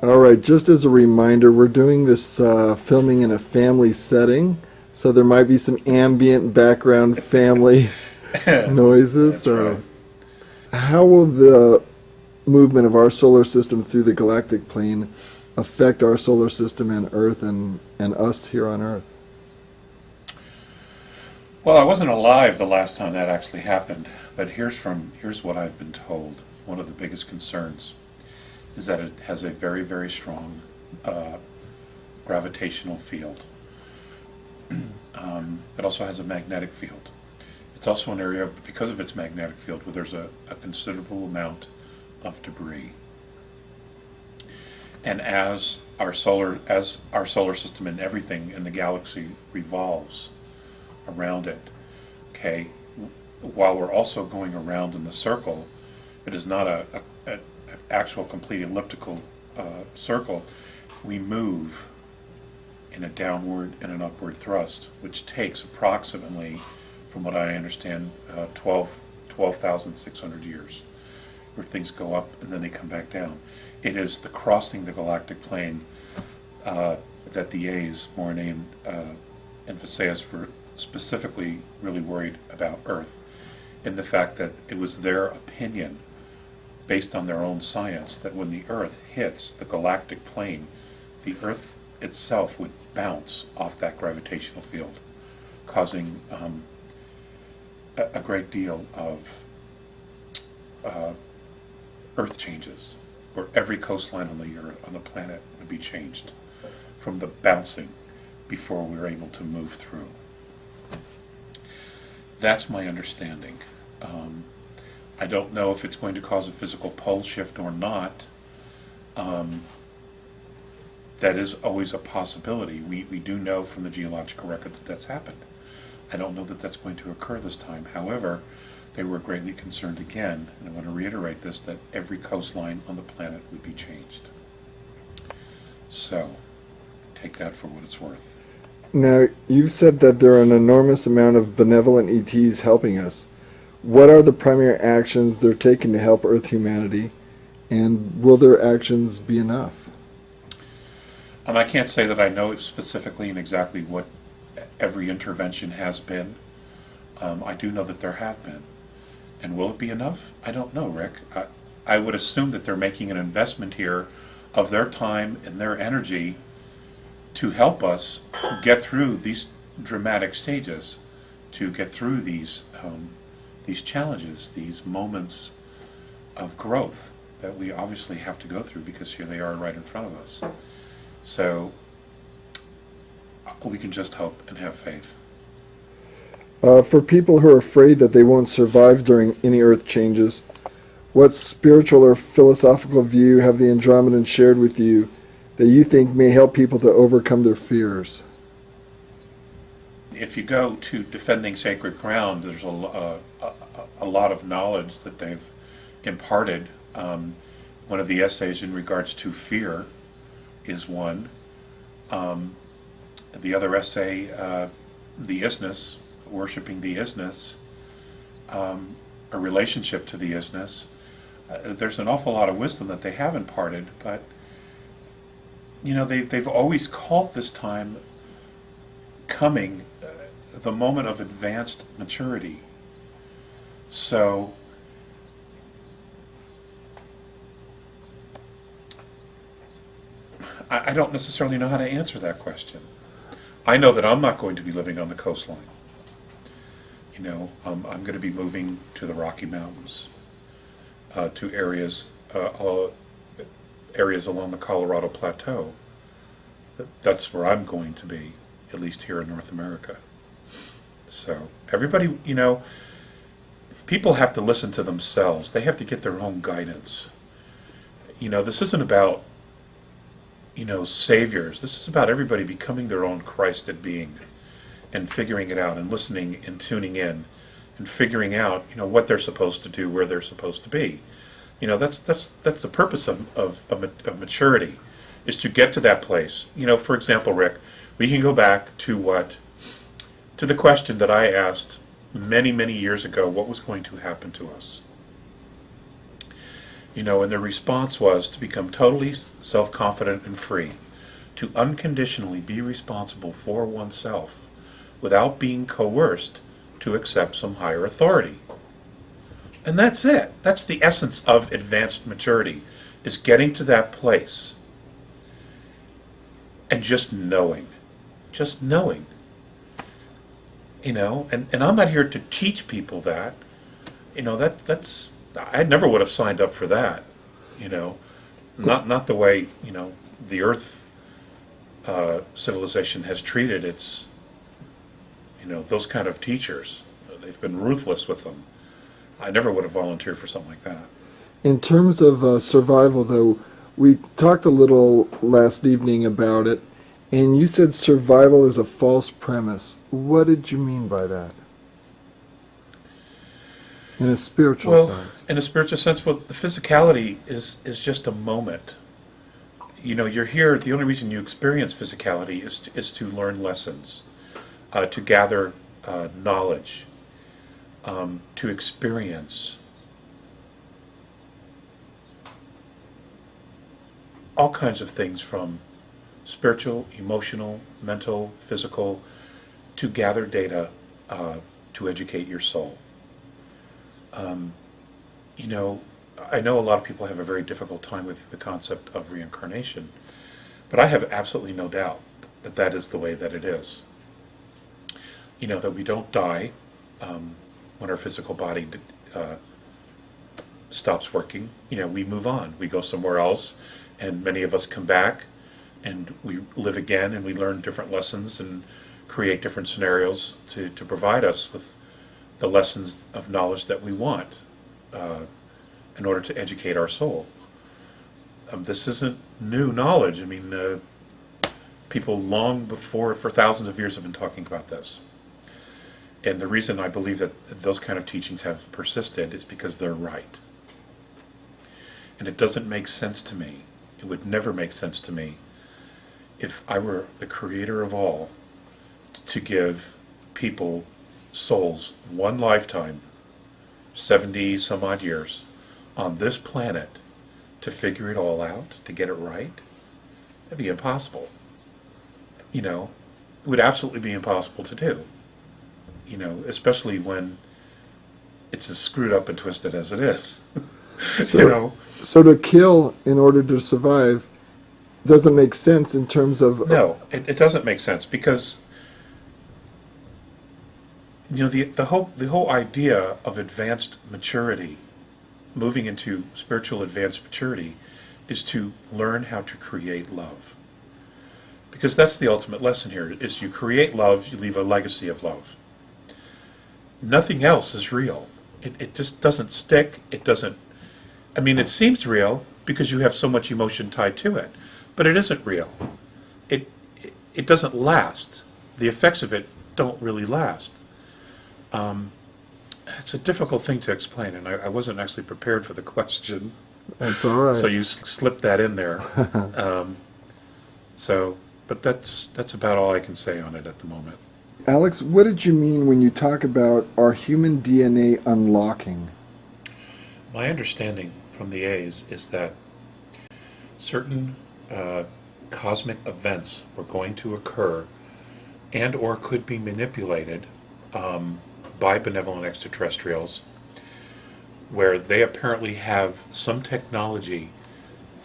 All right, just as a reminder, we're doing this filming in a family setting, so there might be some ambient background family noises. That's right. How will the movement of our solar system through the galactic plane affect our solar system and Earth and us here on Earth? Well, I wasn't alive the last time that actually happened, but here's what I've been told. One of the biggest concerns is that it has a very, very strong gravitational field. It also has a magnetic field. It's also an area, because of its magnetic field, where there's a considerable amount of debris. And as our solar system and everything in the galaxy revolves around it, okay, while we're also going around in the circle, it is not an actual complete elliptical circle. We move in a downward and an upward thrust, which takes approximately, from what I understand, 12,600 years, where things go up and then they come back down. It is the crossing the galactic plane that the A's, Morine and Visayas, were specifically really worried about Earth, in the fact that it was their opinion, based on their own science, that when the Earth hits the galactic plane, the Earth itself would bounce off that gravitational field, causing a great deal of Earth changes, where every coastline on the Earth, on the planet, would be changed from the bouncing before we were able to move through. That's my understanding. I don't know if it's going to cause a physical pole shift or not. That is always a possibility. We do know from the geological record that that's happened. I don't know that that's going to occur this time. However, they were greatly concerned again, and I want to reiterate this, that every coastline on the planet would be changed. So, take that for what it's worth. Now, you've said that there are an enormous amount of benevolent ETs helping us. What are the primary actions they're taking to help Earth humanity, and will their actions be enough? I can't say that I know specifically and exactly what every intervention has been. I do know that there have been. And will it be enough? I don't know, Rick. I would assume that they're making an investment here of their time and their energy to help us get through these dramatic stages, to get through these challenges, these moments of growth that we obviously have to go through, because here they are right in front of us. So we can just hope and have faith. For people who are afraid that they won't survive during any Earth changes, what spiritual or philosophical view have the Andromedans shared with you that you think may help people to overcome their fears? If you go to Defending Sacred Ground, there's a lot of knowledge that they've imparted. One of the essays in regards to fear is one. The other essay, the isness, worshiping the isness, a relationship to the isness. There's an awful lot of wisdom that they have imparted, but you know, they've always called this time coming the moment of advanced maturity. So I don't necessarily know how to answer that question. I know that I'm not going to be living on the coastline. You know, I'm going to be moving to the Rocky Mountains, to areas along the Colorado Plateau. That's where I'm going to be, at least here in North America. So everybody, you know, people have to listen to themselves. They have to get their own guidance. You know, this isn't about saviors. This is about everybody becoming their own Christed being and figuring it out and listening and tuning in and figuring out, what they're supposed to do, where they're supposed to be. That's the purpose of maturity, is to get to that place. For example, Rick, we can go back to the question that I asked many, many years ago, what was going to happen to us? And the response was to become totally self-confident and free, to unconditionally be responsible for oneself without being coerced to accept some higher authority. And that's it. That's the essence of advanced maturity, is getting to that place and just knowing. Just knowing. And I'm not here to teach people that. That's I never would have signed up for that. Not the way, the Earth civilization has treated its, those kind of teachers. They've been ruthless with them. I never would have volunteered for something like that. In terms of survival, though, we talked a little last evening about it, and you said survival is a false premise. What did you mean by that? In a spiritual sense. In a spiritual sense, the physicality is just a moment. You're here, the only reason you experience physicality is to learn lessons, to gather knowledge, to experience all kinds of things, from spiritual, emotional, mental, physical, to gather data to educate your soul. I know a lot of people have a very difficult time with the concept of reincarnation, but I have absolutely no doubt that that is the way that it is. That we don't die when our physical body stops working. We move on. We go somewhere else, and many of us come back, and we live again, and we learn different lessons and create different scenarios to provide us with the lessons of knowledge that we want in order to educate our soul. This isn't new knowledge. People long before, for thousands of years, have been talking about this. And the reason I believe that those kind of teachings have persisted is because they're right. And it doesn't make sense to me. It would never make sense to me if I were the creator of all to give people, souls, one lifetime, 70 some odd years, on this planet to figure it all out, to get it right. That'd be impossible. It would absolutely be impossible to do. Especially when it's as screwed up and twisted as it is. So to kill in order to survive doesn't make sense in terms of... No, it doesn't make sense, because the whole idea of advanced maturity, moving into spiritual advanced maturity, is to learn how to create love. Because that's the ultimate lesson here, is you create love, you leave a legacy of love. Nothing else is real. It just doesn't stick. It doesn't... it seems real because you have so much emotion tied to it, but it isn't real. It doesn't last. The effects of it don't really last. It's a difficult thing to explain, and I wasn't actually prepared for the question. That's all right. So you slipped that in there. But that's about all I can say on it at the moment. Alex, what did you mean when you talk about our human DNA unlocking? My understanding from the A's is that certain cosmic events were going to occur and or could be manipulated by benevolent extraterrestrials, where they apparently have some technology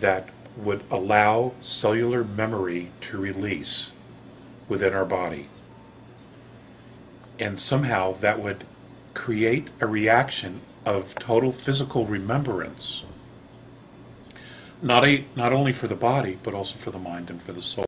that would allow cellular memory to release within our body. And somehow that would create a reaction of total physical remembrance, not only for the body, but also for the mind and for the soul.